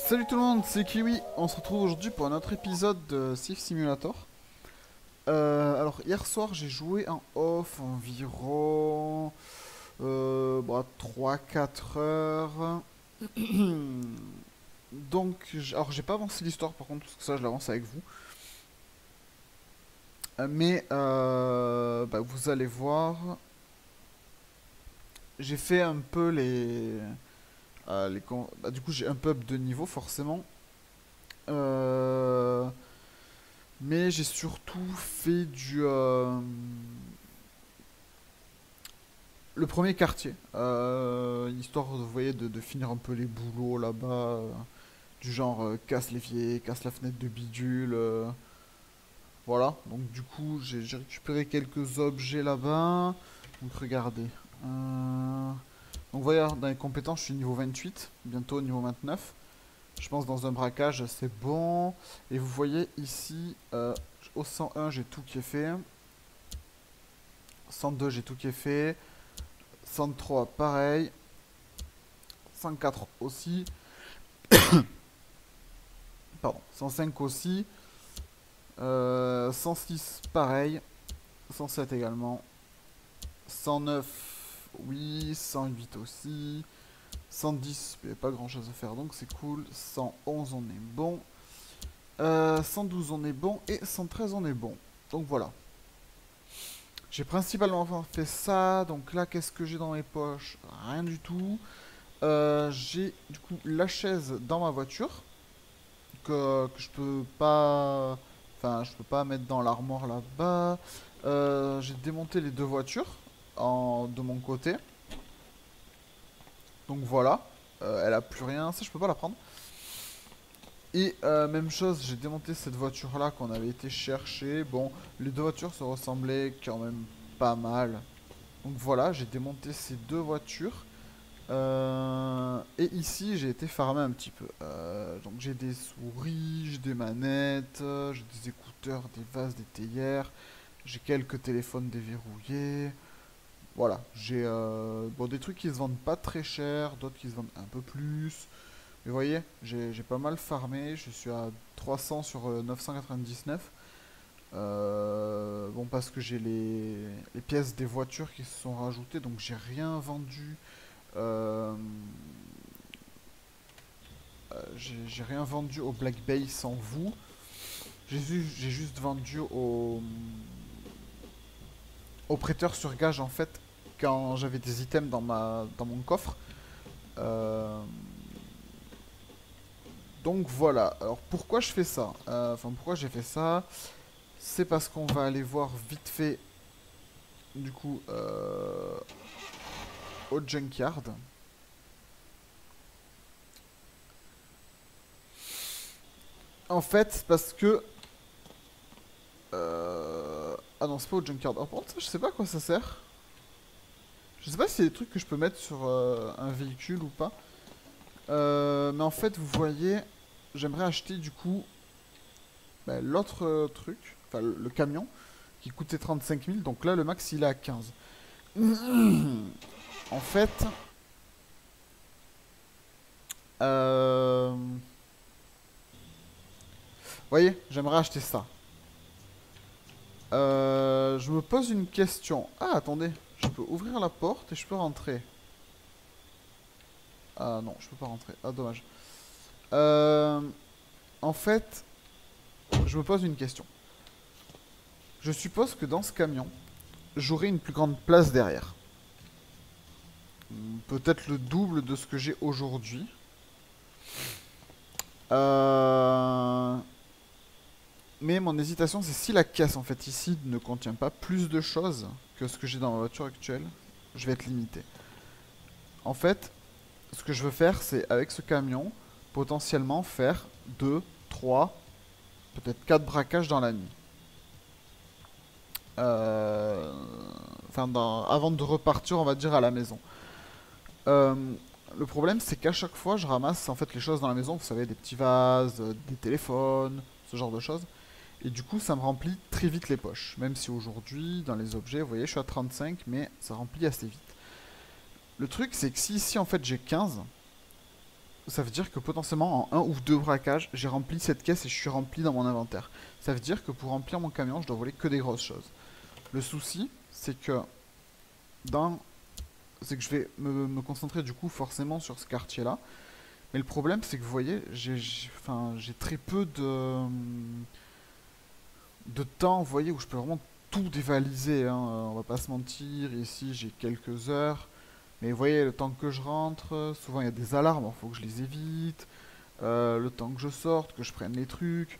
Salut tout le monde, c'est Kiwi. On se retrouve aujourd'hui pour un autre épisode de Thief Simulator. Alors hier soir j'ai joué en off environ 3-4 heures. Donc, alors j'ai pas avancé l'histoire par contre, parce que ça je l'avance avec vous. Vous allez voir, j'ai fait un peu du coup j'ai un peu up de niveau forcément. Euh, Mais j'ai surtout fait le premier quartier. Histoire, vous voyez, de finir un peu les boulots là-bas. Du genre, casse l'évier, casse la fenêtre de bidule. Voilà. Donc du coup, j'ai récupéré quelques objets là-bas. Donc regardez. Donc voyez, dans les compétences, je suis niveau 28. Bientôt niveau 29. Je pense dans un braquage, c'est bon. Et vous voyez ici, au 101, j'ai tout qui est fait. 102, j'ai tout qui est fait. 103, pareil. 104 aussi. Pardon. 105 aussi. 106, pareil. 107 également. 109, oui. 108 aussi. 110, il n'y a pas grand chose à faire donc c'est cool. 111, on est bon. 112, on est bon. Et 113, on est bon. Donc voilà. J'ai principalement fait ça. Donc là, qu'est-ce que j'ai dans mes poches? Rien du tout. J'ai du coup la chaise dans ma voiture que je peux pas, enfin je peux pas mettre dans l'armoire là-bas. J'ai démonté les deux voitures de mon côté. Donc voilà. Elle a plus rien. Ça je peux pas la prendre. Et même chose, j'ai démonté cette voiture là qu'on avait été chercher. Bon, les deux voitures se ressemblaient quand même pas mal. Donc voilà, j'ai démonté ces deux voitures. Et ici, j'ai été farmer un petit peu. Donc j'ai des souris, j'ai des manettes, j'ai des écouteurs, des vases, des théières. J'ai quelques téléphones déverrouillés. Voilà, j'ai des trucs qui se vendent pas très cher, d'autres qui se vendent un peu plus. Mais vous voyez, j'ai pas mal farmé. Je suis à 300 sur 999. Bon, parce que j'ai les pièces des voitures qui se sont rajoutées, donc j'ai rien vendu. Euh, j'ai rien vendu au Black Bay sans vous. J'ai juste vendu au prêteur sur gage en fait quand j'avais des items dans mon coffre. Euh, donc voilà. Alors pourquoi je fais ça? Enfin pourquoi j'ai fait ça? C'est parce qu'on va aller voir vite fait du coup au junkyard. En fait, parce que ah non, c'est pas au junkyard. Oh, par contre, ça, je sais pas à quoi ça sert. Je sais pas si c'est des trucs que je peux mettre sur un véhicule ou pas. Mais en fait, vous voyez, j'aimerais acheter du coup l'autre truc, enfin le camion, qui coûtait 35 000. Donc là, le max, il est à 15. En fait, vous voyez, j'aimerais acheter ça. Je me pose une question. Ah, attendez, je peux ouvrir la porte et je peux rentrer. Ah non, je peux pas rentrer. Ah, dommage. Euh, En fait, je me pose une question. Je suppose que dans ce camion, j'aurai une plus grande place derrière. Peut-être le double de ce que j'ai aujourd'hui. Euh, Mais mon hésitation, c'est si la caisse, en fait, ici, ne contient pas plus de choses que ce que j'ai dans ma voiture actuelle, je vais être limité. En fait, ce que je veux faire, c'est, avec ce camion, potentiellement faire 2, 3, peut-être 4 braquages dans la nuit. Euh, avant de repartir, on va dire, à la maison. Euh, le problème, c'est qu'à chaque fois, je ramasse en fait les choses dans la maison. Vous savez, des petits vases, des téléphones, ce genre de choses. Et du coup, ça me remplit très vite les poches. Même si aujourd'hui, dans les objets, vous voyez, je suis à 35, mais ça remplit assez vite. Le truc, c'est que si ici, en fait, j'ai 15, ça veut dire que potentiellement en un ou deux braquages, j'ai rempli cette caisse et je suis rempli dans mon inventaire. Ça veut dire que pour remplir mon camion, je dois voler que des grosses choses. Le souci, c'est que dans... c'est que je vais me concentrer du coup forcément sur ce quartier-là. Mais le problème, c'est que vous voyez, j'ai très peu de temps, vous voyez, où je peux vraiment tout dévaliser, hein. On va pas se mentir, ici j'ai quelques heures. Mais vous voyez, le temps que je rentre, souvent il y a des alarmes, il faut que je les évite. Le temps que je sorte, que je prenne les trucs.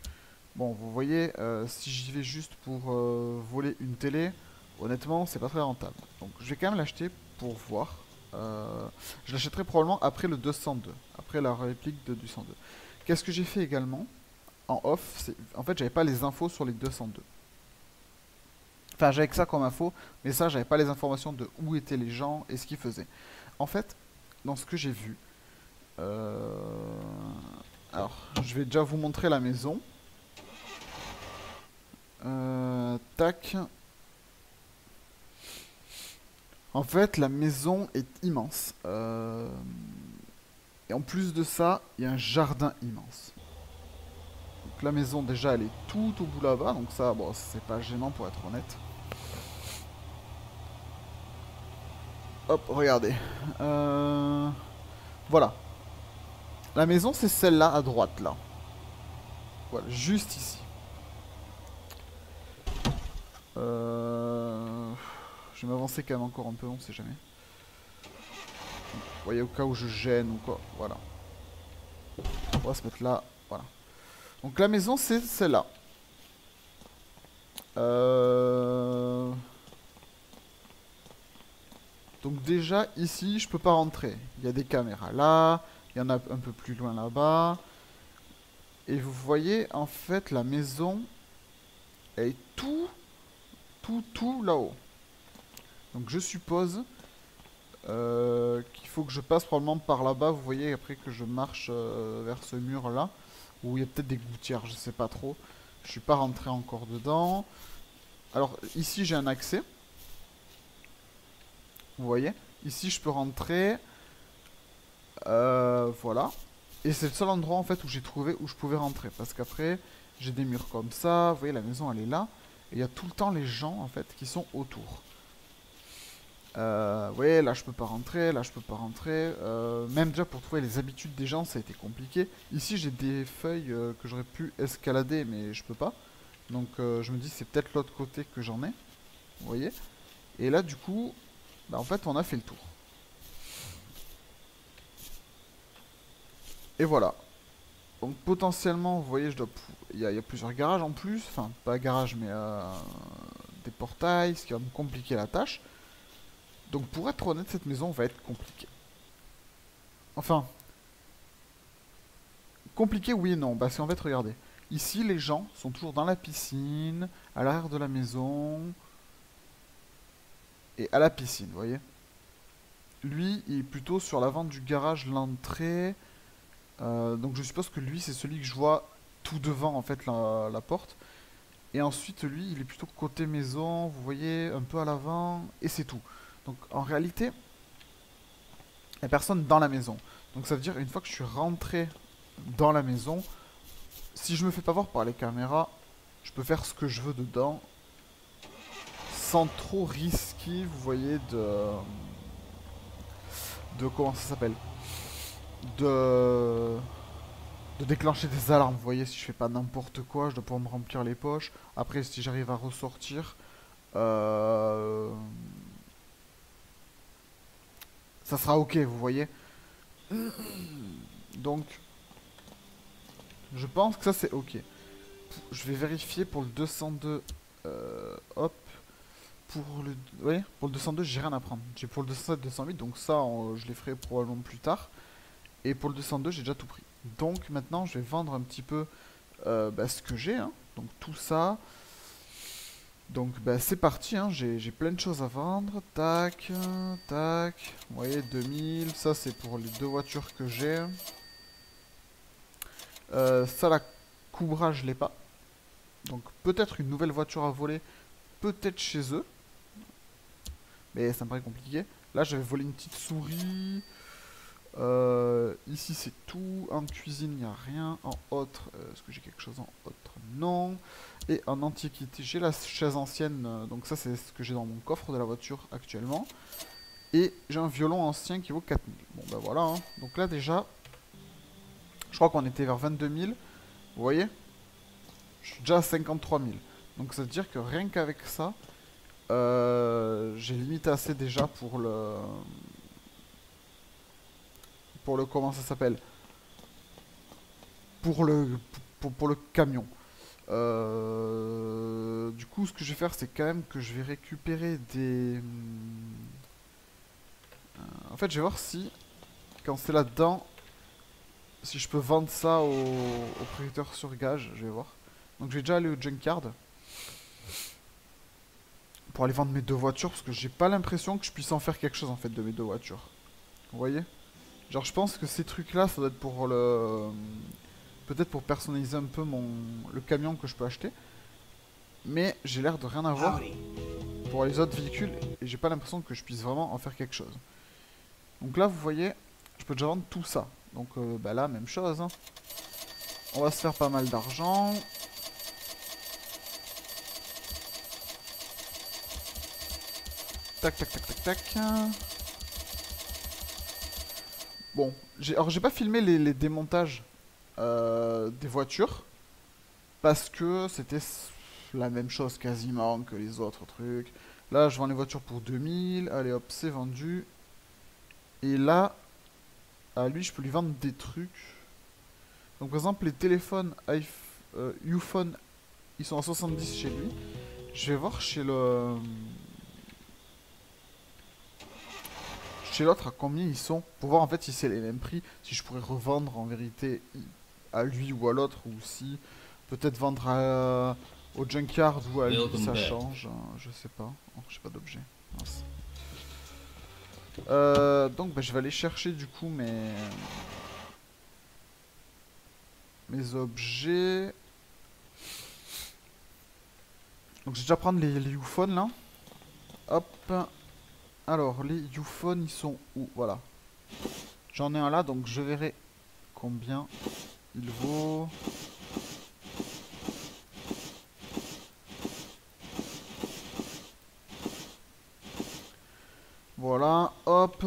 Bon, vous voyez, si j'y vais juste pour voler une télé, honnêtement, c'est pas très rentable. Donc je vais quand même l'acheter pour voir. Je l'achèterai probablement après le 202, après la réplique du 102. Qu'est-ce que j'ai fait également en off? En fait, j'avais pas les infos sur les 202. Enfin, j'avais que ça comme info, mais ça, j'avais pas les informations de où étaient les gens et ce qu'ils faisaient. En fait, dans ce que j'ai vu, euh, alors, je vais déjà vous montrer la maison. Tac. En fait, la maison est immense. Et en plus de ça, il y a un jardin immense. Donc la maison, déjà, elle est tout au bout là-bas. Donc ça, bon, c'est pas gênant pour être honnête. Hop, regardez. Voilà. La maison, c'est celle-là, à droite, là. Voilà, juste ici. Je vais m'avancer quand même encore un peu, on sait jamais. Vous voyez, au cas où je gêne ou quoi. Voilà. On va se mettre là. Voilà. Donc la maison, c'est celle-là. Donc déjà, ici, je peux pas rentrer. Il y a des caméras là. Il y en a un peu plus loin là-bas. Et vous voyez, en fait, la maison est tout là-haut. Donc je suppose qu'il faut que je passe probablement par là-bas. Vous voyez, après que je marche vers ce mur-là. Où il y a peut-être des gouttières, je sais pas trop. Je suis pas rentré encore dedans. Alors, ici, j'ai un accès. Vous voyez? Ici, je peux rentrer. Voilà. Et c'est le seul endroit, en fait, où j'ai trouvé où je pouvais rentrer. Parce qu'après, j'ai des murs comme ça. Vous voyez, la maison, elle est là. Et il y a tout le temps les gens, en fait, qui sont autour. Vous voyez, là, je peux pas rentrer. Là, je peux pas rentrer. Même déjà, pour trouver les habitudes des gens, ça a été compliqué. Ici, j'ai des feuilles que j'aurais pu escalader, mais je peux pas. Donc, je me dis, c'est peut-être l'autre côté que j'en ai. Vous voyez? Et là, du coup, bah, en fait, on a fait le tour. Et voilà. Donc potentiellement, vous voyez, il y a plusieurs garages en plus. Enfin, pas garage, mais des portails, ce qui va me compliquer la tâche. Donc pour être honnête, cette maison va être compliquée. Enfin, compliquée oui et non. Parce qu'en fait, regardez. Ici, les gens sont toujours dans la piscine, à l'arrière de la maison, et à la piscine, vous voyez. Lui, il est plutôt sur l'avant du garage, l'entrée. Donc je suppose que lui, c'est celui que je vois tout devant, en fait, la porte. Et ensuite, lui, il est plutôt côté maison, vous voyez, un peu à l'avant, et c'est tout. Donc en réalité, il n'y a personne dans la maison. Donc ça veut dire, une fois que je suis rentré dans la maison, si je me fais pas voir par les caméras, je peux faire ce que je veux dedans, sans trop risquer, vous voyez, de comment ça s'appelle, de déclencher des alarmes. Vous voyez, si je fais pas n'importe quoi, je dois pouvoir me remplir les poches. Après, si j'arrive à ressortir, euh, ça sera ok, vous voyez. Donc, je pense que ça c'est ok. Je vais vérifier pour le 202. Hop. Pour le, ouais, pour le 202, j'ai rien à prendre. J'ai pour le 207, 208, donc ça, je les ferai probablement plus tard. Et pour le 202, j'ai déjà tout pris. Donc maintenant, je vais vendre un petit peu bah, ce que j'ai. Hein. Donc tout ça. Donc bah, c'est parti, hein. J'ai plein de choses à vendre. Tac, tac. Vous voyez, 2000. Ça, c'est pour les deux voitures que j'ai. Ça, la Cobra, je l'ai pas. Donc peut-être une nouvelle voiture à voler. Peut-être chez eux. Mais ça me paraît compliqué. Là, j'avais volé une petite souris. Ici c'est tout. En cuisine il n'y a rien. En autre, est-ce que j'ai quelque chose en autre? Non. Et en antiquité, j'ai la chaise ancienne. Donc ça c'est ce que j'ai dans mon coffre de la voiture actuellement. Et j'ai un violon ancien qui vaut 4000. Bon ben voilà. Hein. Donc là déjà, je crois qu'on était vers 22 000. Vous voyez? Je suis déjà à 53 000. Donc ça veut dire que rien qu'avec ça, j'ai limite assez déjà pour le... comment ça s'appelle? Pour le... pour le camion. Du coup, ce que je vais faire, c'est quand même que je vais récupérer des... En fait, je vais voir si, quand c'est là-dedans, si je peux vendre ça au prêteur sur gage. Je vais voir. Donc, je vais déjà aller au junkyard pour aller vendre mes 2 voitures, parce que j'ai pas l'impression que je puisse en faire quelque chose, en fait, de mes 2 voitures. Vous voyez? Genre, je pense que ces trucs-là, ça doit être pour le... peut-être pour personnaliser un peu le camion que je peux acheter. Mais j'ai l'air de rien avoir pour les autres véhicules, et j'ai pas l'impression que je puisse vraiment en faire quelque chose. Donc là, vous voyez, je peux déjà vendre tout ça. Donc bah là, même chose. Hein. On va se faire pas mal d'argent. Tac, tac, tac, tac, tac. Bon, alors j'ai pas filmé les démontages des voitures. Parce que c'était la même chose quasiment que les autres trucs. Là, je vends les voitures pour 2000. Allez hop, c'est vendu. Et là, à lui, je peux lui vendre des trucs. Donc par exemple, les téléphones Uphone, ils sont à 70 chez lui. Je vais voir chez le... chez l'autre à combien ils sont. Pour voir en fait si c'est les mêmes prix. Si je pourrais revendre en vérité à lui ou à l'autre. Ou si peut-être vendre au junkyard ou à lui, ça change. Je sais pas. Oh, j'ai pas d'objet. Donc bah, je vais aller chercher du coup mes objets. Donc je vais déjà prendre les Ufone là. Hop. Alors les Ufone ils sont où? Voilà. J'en ai un là donc je verrai combien il vaut. Voilà, hop.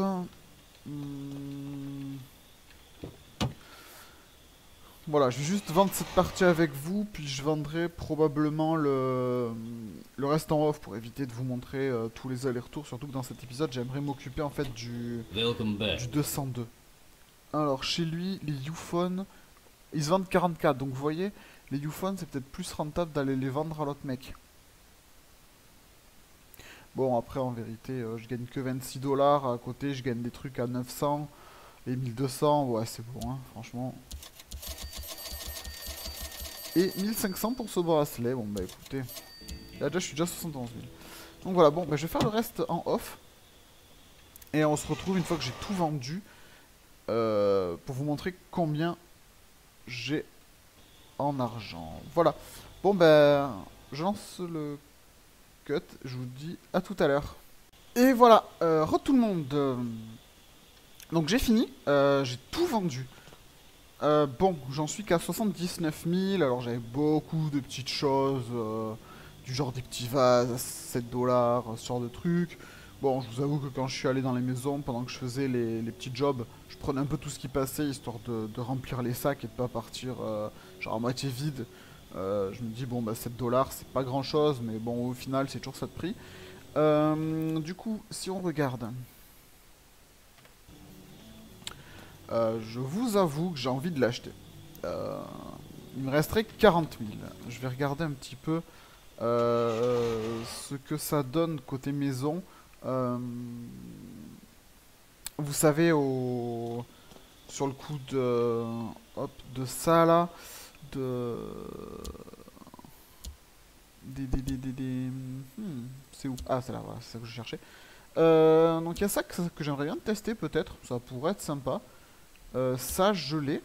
Voilà, je vais juste vendre cette partie avec vous, puis je vendrai probablement le reste en off pour éviter de vous montrer tous les allers-retours. Surtout que dans cet épisode, j'aimerais m'occuper en fait du 202. Alors, chez lui, les Ufone, ils se vendent 44. Donc, vous voyez, les Ufone, c'est peut-être plus rentable d'aller les vendre à l'autre mec. Bon, après, en vérité, je gagne que 26 $. À côté, je gagne des trucs à 900 et 1200. Ouais, c'est bon, hein, franchement. Et 1500 pour ce bracelet. Bon, bah écoutez. Là, déjà, je suis déjà 71 000. Donc voilà, bon, bah, je vais faire le reste en off. Et on se retrouve une fois que j'ai tout vendu. Pour vous montrer combien j'ai en argent. Voilà. Bon, ben, je lance le cut. Je vous dis à tout à l'heure. Et voilà, tout le monde. Donc j'ai fini, j'ai tout vendu. Bon, j'en suis qu'à 79 000, alors j'avais beaucoup de petites choses, du genre des petits vases à 7 $, ce genre de trucs. Bon, je vous avoue que quand je suis allé dans les maisons, pendant que je faisais les petits jobs, je prenais un peu tout ce qui passait, histoire de remplir les sacs et de pas partir genre à moitié vide. Je me dis, bon, bah 7 $, c'est pas grand chose, mais bon, au final, c'est toujours ça de prix. Du coup, si on regarde... je vous avoue que j'ai envie de l'acheter. Il me resterait 40 000. Je vais regarder un petit peu ce que ça donne côté maison. Vous savez, sur le coup de, hop, de ça là, c'est où? Ah, c'est là, voilà, c'est ça que je cherchais. Donc il y a ça que j'aimerais bien tester peut-être, ça pourrait être sympa. Ça, je l'ai.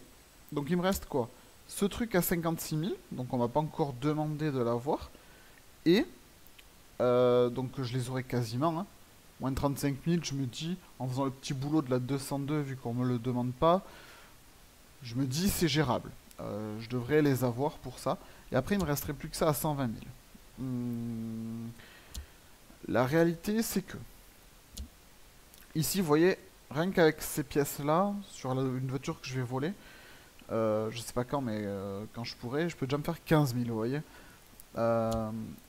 Donc il me reste quoi? Ce truc à 56 000, donc on m'a pas encore demandé de l'avoir. Et, donc je les aurai quasiment. Hein. Moins de 35 000, je me dis, en faisant le petit boulot de la 202, vu qu'on me le demande pas, je me dis c'est gérable. Je devrais les avoir pour ça. Et après, il me resterait plus que ça à 120 000. La réalité, c'est que ici, vous voyez, rien qu'avec ces pièces-là, sur une voiture que je vais voler, je sais pas quand, mais quand je pourrai, je peux déjà me faire 15 000, vous voyez.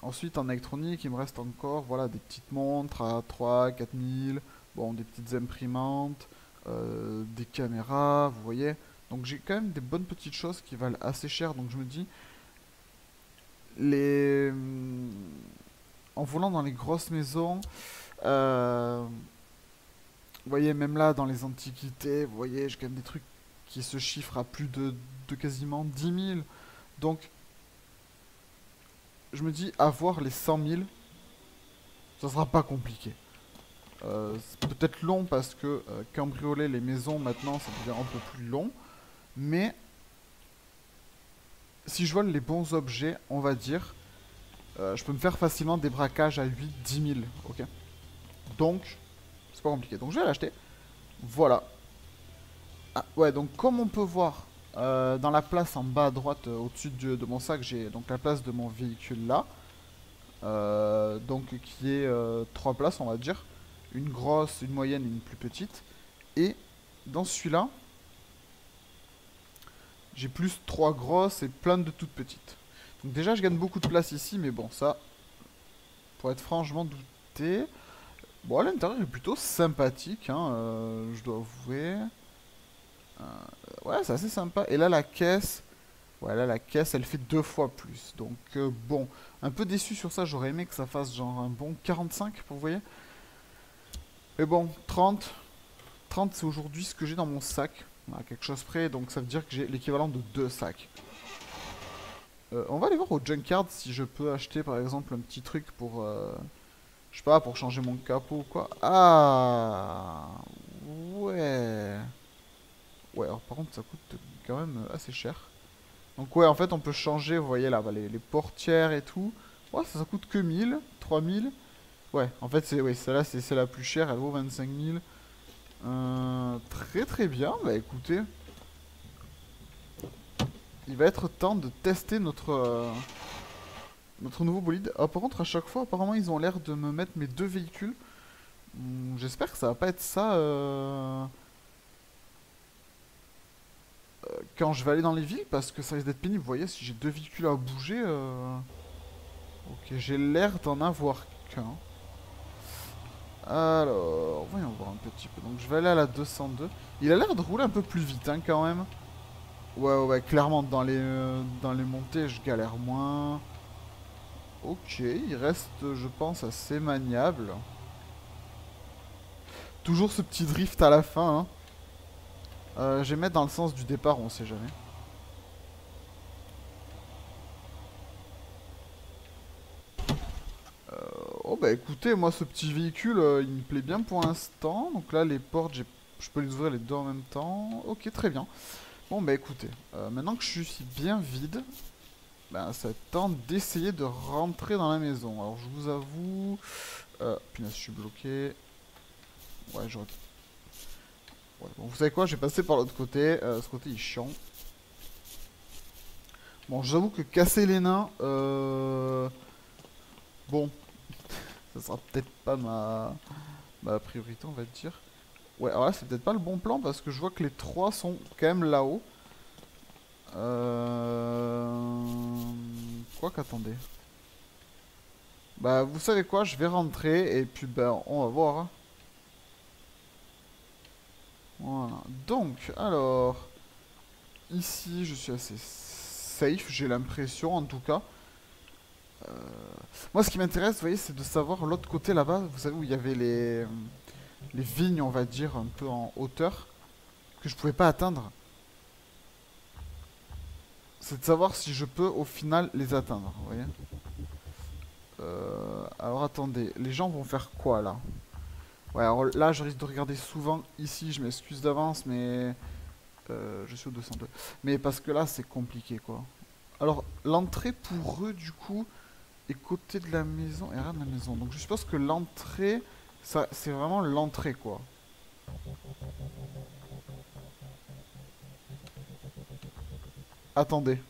Ensuite, en électronique, il me reste encore voilà, des petites montres à 3 4 000, bon, des petites imprimantes, des caméras, vous voyez. Donc j'ai quand même des bonnes petites choses qui valent assez cher, donc je me dis, les... en volant dans les grosses maisons, vous voyez, même là, dans les antiquités, vous voyez, j'ai quand même des trucs qui se chiffrent à plus de quasiment 10 000. Donc, je me dis, avoir les 100 000, ça sera pas compliqué. C'est peut-être long parce que cambrioler les maisons maintenant, ça devient un peu plus long. Mais, si je vole les bons objets, on va dire, je peux me faire facilement des braquages à 8-10 000, ok. Donc, c'est pas compliqué. Donc, je vais l'acheter. Voilà. Ah, ouais, donc comme on peut voir dans la place en bas à droite, au-dessus de mon sac, j'ai donc la place de mon véhicule là. Donc qui est trois places, on va dire. Une grosse, une moyenne et une plus petite. Et dans celui-là, j'ai plus trois grosses et plein de toutes petites. Donc déjà, je gagne beaucoup de place ici, mais bon, ça, pour être franc, je m'en doutais. Bon, à l'intérieur, il est plutôt sympathique, hein, je dois avouer. Ouais, c'est assez sympa. Et là, la caisse... Ouais, là, la caisse, elle fait 2 fois plus. Donc, bon. Un peu déçu sur ça. J'aurais aimé que ça fasse genre un bon 45, vous voyez. Mais bon, 30. 30, c'est aujourd'hui ce que j'ai dans mon sac. À quelque chose près. Donc, ça veut dire que j'ai l'équivalent de 2 sacs. On va aller voir au Junkyard si je peux acheter, par exemple, un petit truc pour... je sais pas, pour changer mon capot ou quoi. Ah, ouais. Ouais, alors par contre, ça coûte quand même assez cher. Donc ouais, en fait, on peut changer, vous voyez là, bah, les portières et tout. Ouais, ça coûte que 1000, 3000. Ouais, en fait, c'est, ouais, celle-là, c'est la plus chère, elle vaut 25 000. Très très bien, bah écoutez. Il va être temps de tester notre nouveau bolide. Ah, par contre, à chaque fois, apparemment, ils ont l'air de me mettre mes 2 véhicules. J'espère que ça va pas être ça quand je vais aller dans les villes, parce que ça risque d'être pénible. Vous voyez, si j'ai 2 véhicules à bouger... Ok, j'ai l'air d'en avoir qu'un. Alors, voyons voir un petit peu. Donc je vais aller à la 202. Il a l'air de rouler un peu plus vite, hein, quand même. Ouais, ouais, ouais, clairement, dans les montées, je galère moins. Ok, il reste, je pense, assez maniable. Toujours ce petit drift à la fin, hein. Je vais mettre dans le sens du départ, on sait jamais. Oh bah écoutez, moi ce petit véhicule, il me plaît bien pour l'instant. Donc là, les portes, je peux les ouvrir les deux en même temps. Ok, très bien. Bon bah écoutez, maintenant que je suis bien vide, bah, ça va être temps d'essayer de rentrer dans la maison. Alors je vous avoue... punaise, je suis bloqué. Ouais, j'aurais... Ouais, bon, vous savez quoi, je vais passer par l'autre côté. Ce côté, il est chiant. Bon, j'avoue que casser les nains... Bon, ça sera peut-être pas ma priorité, on va dire. Ouais, alors là, c'est peut-être pas le bon plan parce que je vois que les trois sont quand même là-haut. Quoi qu'attendez. Bah, vous savez quoi, je vais rentrer et puis, ben, on va voir, hein. Voilà. Donc, alors... Ici, je suis assez safe, j'ai l'impression, en tout cas. Moi, ce qui m'intéresse, vous voyez, c'est de savoir l'autre côté là-bas. Vous savez où il y avait les vignes, on va dire, un peu en hauteur, que je pouvais pas atteindre. C'est de savoir si je peux au final les atteindre, vous voyez. Alors attendez, les gens vont faire quoi là? Ouais, alors là je risque de regarder souvent ici, je m'excuse d'avance, mais je suis au 202. Mais parce que là c'est compliqué quoi. Alors l'entrée pour eux du coup est côté de la maison et rien de la maison. Donc je suppose que l'entrée Ça, c'est vraiment l'entrée, quoi. Attendez.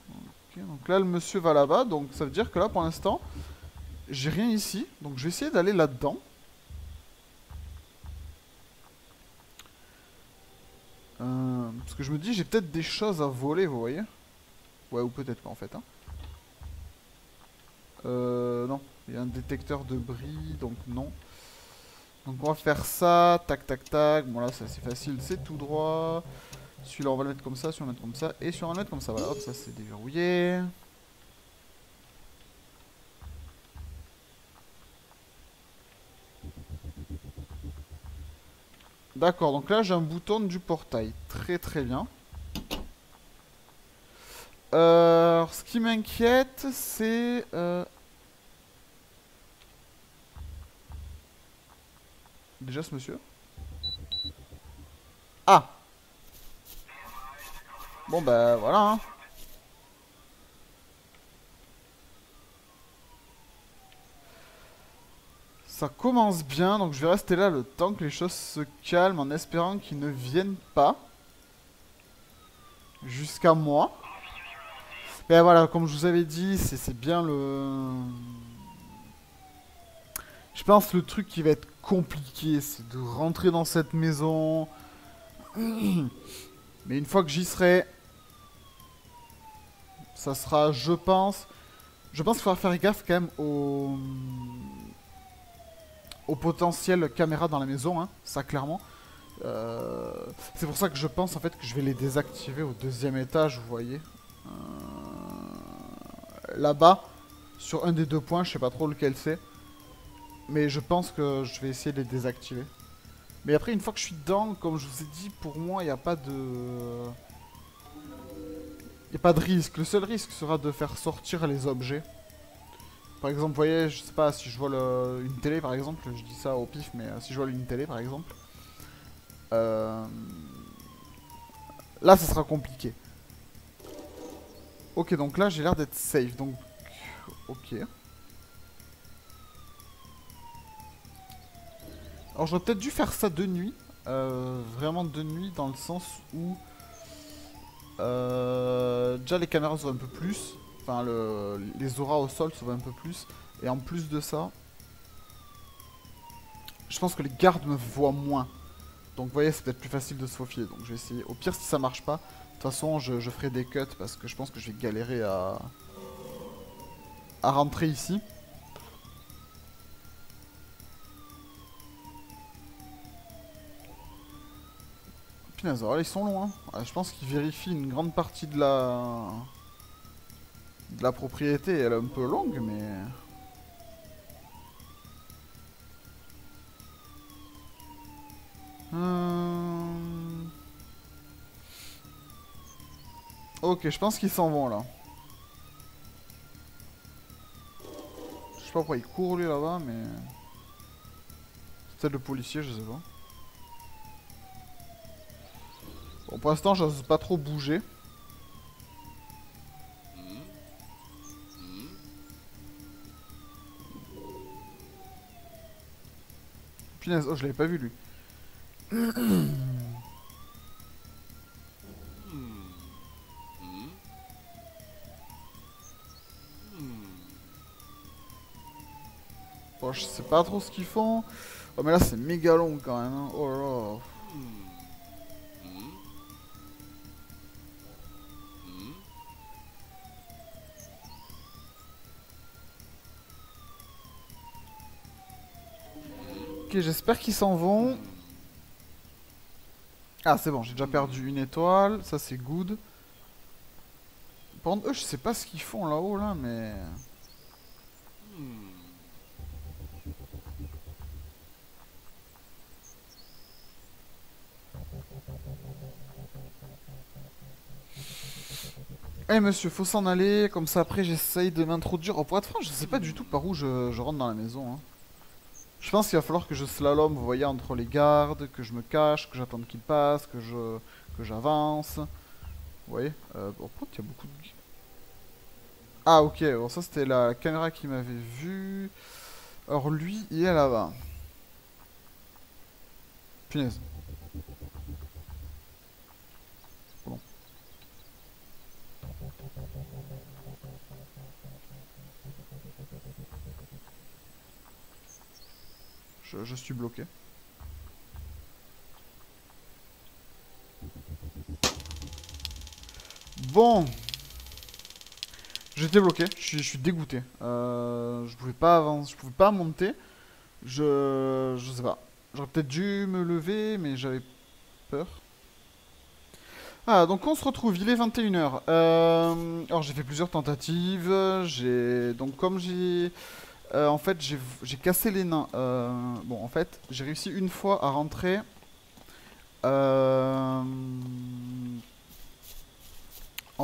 Ok, donc là, le monsieur va là-bas. Donc ça veut dire que là, pour l'instant, j'ai rien ici. Donc je vais essayer d'aller là-dedans. Parce que je me dis, j'ai peut-être des choses à voler, vous voyez. Ouais, ou peut-être pas, en fait. Hein. Non. Il y a un détecteur de bris, donc non. Donc on va faire ça. Tac, tac, tac. Bon, là, c'est assez facile. C'est tout droit. Celui-là, on va le mettre comme ça. Celui-là, on va le mettre comme ça. Et celui-là, on va le mettre comme ça. Voilà, hop, ça, c'est déverrouillé. D'accord, donc là j'ai un bouton du portail. Très très bien. Ce qui m'inquiète, c'est... Déjà ce monsieur. Ah! Bon bah voilà. Hein. Ça commence bien, donc je vais rester là le temps que les choses se calment en espérant qu'ils ne viennent pas. Jusqu'à moi. Mais voilà, comme je vous avais dit, c'est bien le... Je pense le truc qui va être compliqué, c'est de rentrer dans cette maison. Mais une fois que j'y serai, ça sera, je pense... Je pense qu'il faudra faire gaffe quand même au potentiel caméra dans la maison, hein, ça clairement. C'est pour ça que je pense en fait que je vais les désactiver au deuxième étage, vous voyez. Là-bas, sur un des deux points, je sais pas trop lequel c'est. Mais je pense que je vais essayer de les désactiver. Mais après, une fois que je suis dedans, comme je vous ai dit, pour moi, il n'y a pas de... Il n'y a pas de risque. Le seul risque sera de faire sortir les objets. Par exemple, vous voyez, je sais pas, si je vole une télé par exemple, je dis ça au pif, mais si je vole une télé par exemple, là ça sera compliqué. Ok, donc là j'ai l'air d'être safe, donc ok. Alors j'aurais peut-être dû faire ça de nuit, vraiment de nuit dans le sens où déjà les caméras se voient un peu plus, enfin les auras au sol se voient un peu plus, et en plus de ça, je pense que les gardes me voient moins. Donc vous voyez, c'est peut-être plus facile de se faufiler. Donc je vais essayer. Au pire, si ça marche pas, de toute façon, je ferai des cuts parce que je pense que je vais galérer à rentrer ici. Punaise, alors là, ils sont longs. Hein. Je pense qu'ils vérifient une grande partie de la propriété. Elle est un peu longue, mais... Ok, je pense qu'ils s'en vont là. Je sais pas pourquoi il court lui là-bas, mais... C'est peut-être le policier, je sais pas. Bon, pour l'instant, j'ose pas trop bouger. Punaise, oh, je l'avais pas vu lui. Bon, je sais pas trop ce qu'ils font. Oh, mais là, c'est méga long quand même. Hein. Oh là là. Ok, j'espère qu'ils s'en vont. Ah, c'est bon, j'ai déjà perdu une étoile. Ça, c'est good. Par contre, eux, je sais pas ce qu'ils font là-haut, là, mais... Eh monsieur, faut s'en aller, comme ça après j'essaye de m'introduire. Oh, pour être franc, je sais pas du tout par où je rentre dans la maison. Hein. Je pense qu'il va falloir que je slalom, vous voyez, entre les gardes, que je me cache, que j'attende qu'ils passent, que j'avance. Vous voyez bon, par contre, il y a beaucoup de... Ah ok, bon ça c'était la caméra qui m'avait vu. Alors lui, il est là-bas. Punaise. Bon. Je suis bloqué. Bon. J'étais bloqué, je suis dégoûté. Je pouvais pas avancer, je pouvais pas monter. Je sais pas. J'aurais peut-être dû me lever, mais j'avais peur. Ah, donc on se retrouve, il est 21 h. Alors j'ai fait plusieurs tentatives. Donc comme j'ai... en fait, j'ai cassé les nains. Bon, en fait, j'ai réussi une fois à rentrer. En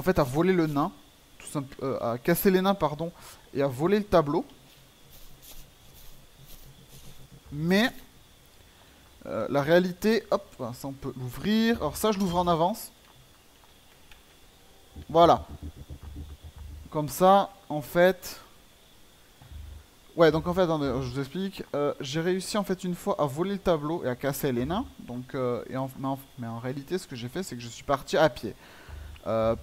fait, à voler le nain. À casser les nains, pardon. Et à voler le tableau. Mais... la réalité... Hop, ça on peut l'ouvrir. Alors ça, je l'ouvre en avance. Voilà. Comme ça, en fait... Ouais, donc en fait, attendez, je vous explique. J'ai réussi en fait une fois à voler le tableau et à casser les nains. Donc, mais en réalité, ce que j'ai fait, c'est que je suis parti à pied.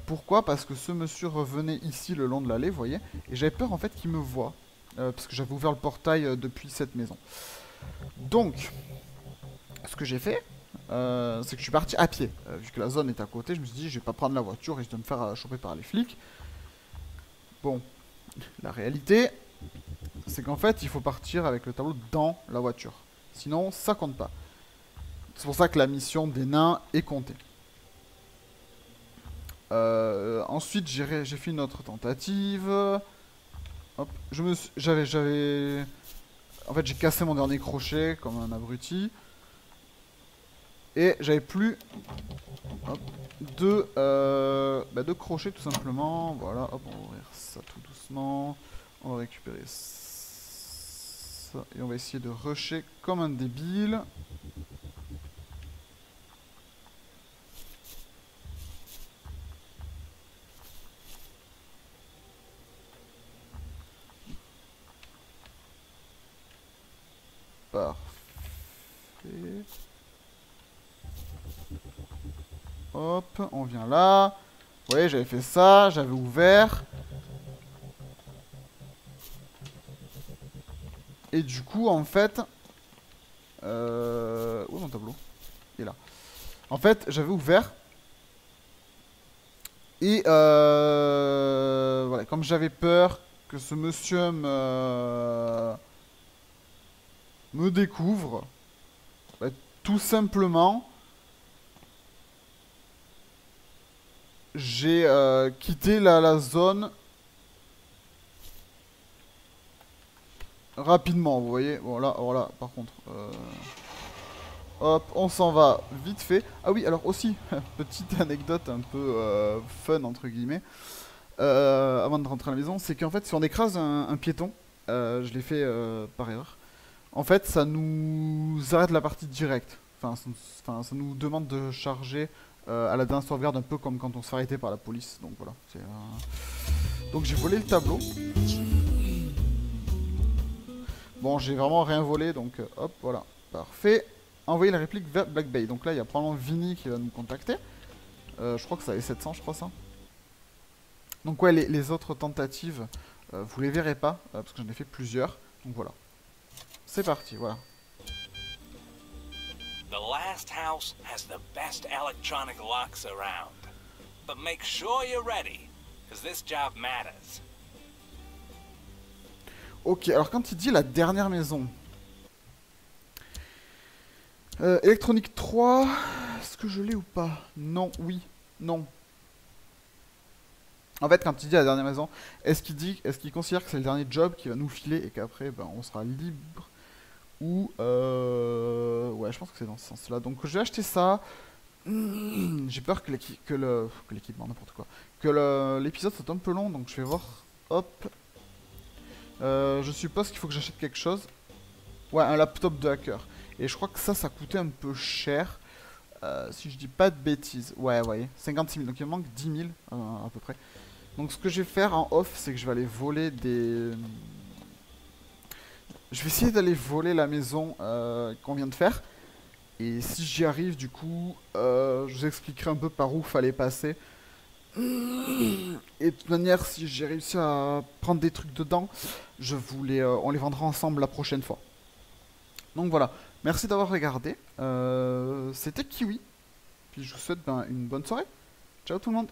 Pourquoi? Parce que ce monsieur revenait ici le long de l'allée, vous voyez. Et j'avais peur en fait qu'il me voie. Parce que j'avais ouvert le portail depuis cette maison. Donc, ce que j'ai fait, c'est que je suis parti à pied. Vu que la zone est à côté, je me suis dit, je vais pas prendre la voiture et je vais me faire choper par les flics. Bon, la réalité, c'est qu'en fait, il faut partir avec le tableau dans la voiture. Sinon, ça compte pas. C'est pour ça que la mission des nains est comptée. Ensuite, j'ai fait une autre tentative. Hop, en fait, j'ai cassé mon dernier crochet comme un abruti. Et j'avais plus hop, de crochets tout simplement. Voilà, hop, on va ouvrir ça tout doucement. On va récupérer ça. Et on va essayer de rusher comme un débile. Parfait. Hop, on vient là. Vous voyez, j'avais fait ça, j'avais ouvert. Et du coup, en fait... où est mon tableau? Il est là. En fait, j'avais ouvert. Et voilà, comme j'avais peur que ce monsieur me découvre, bah, tout simplement, j'ai quitté la zone rapidement, vous voyez. Bon, là, voilà, par contre... hop, on s'en va vite fait. Ah oui, alors aussi, petite anecdote un peu fun, entre guillemets, avant de rentrer à la maison, c'est qu'en fait, si on écrase un piéton, je l'ai fait par erreur, en fait, ça nous arrête la partie directe. Ça nous demande de charger à la dernière sauvegarde, un peu comme quand on se fait arrêter par la police. Donc voilà. Donc j'ai volé le tableau. Bon, j'ai vraiment rien volé, donc hop, voilà. Parfait. Envoyer la réplique vers Black Bay. Donc là, il y a probablement Vinny qui va nous contacter. Je crois que ça avait 700, je crois ça. Donc ouais, les autres tentatives, vous les verrez pas, parce que j'en ai fait plusieurs. Donc voilà. C'est parti, voilà. The last house has the best electronic locks around. But make sure you're ready, because this job matters. Ok, alors quand il dit la dernière maison... électronique 3... Est-ce que je l'ai ou pas? Non, oui, non. En fait, quand il dit la dernière maison, est-ce qu'il considère que c'est le dernier job qu'il va nous filer et qu'après, ben, on sera libre? Ou... ouais, je pense que c'est dans ce sens-là. Donc je vais acheter ça. J'ai peur que l'équipement, n'importe quoi. Que l'épisode soit un peu long, donc je vais voir. Hop. Je suppose qu'il faut que j'achète quelque chose. Ouais, un laptop de hacker. Et je crois que ça coûtait un peu cher. Si je dis pas de bêtises. Ouais, ouais. 56 000. Donc il me manque 10 000 à peu près. Donc ce que je vais faire en off, c'est que je vais aller voler des... Je vais essayer d'aller voler la maison qu'on vient de faire. Et si j'y arrive, du coup, je vous expliquerai un peu par où fallait passer. Et de toute manière, si j'ai réussi à prendre des trucs dedans, on les vendra ensemble la prochaine fois. Donc voilà, merci d'avoir regardé. C'était Kiwi. Puis je vous souhaite une bonne soirée. Ciao tout le monde.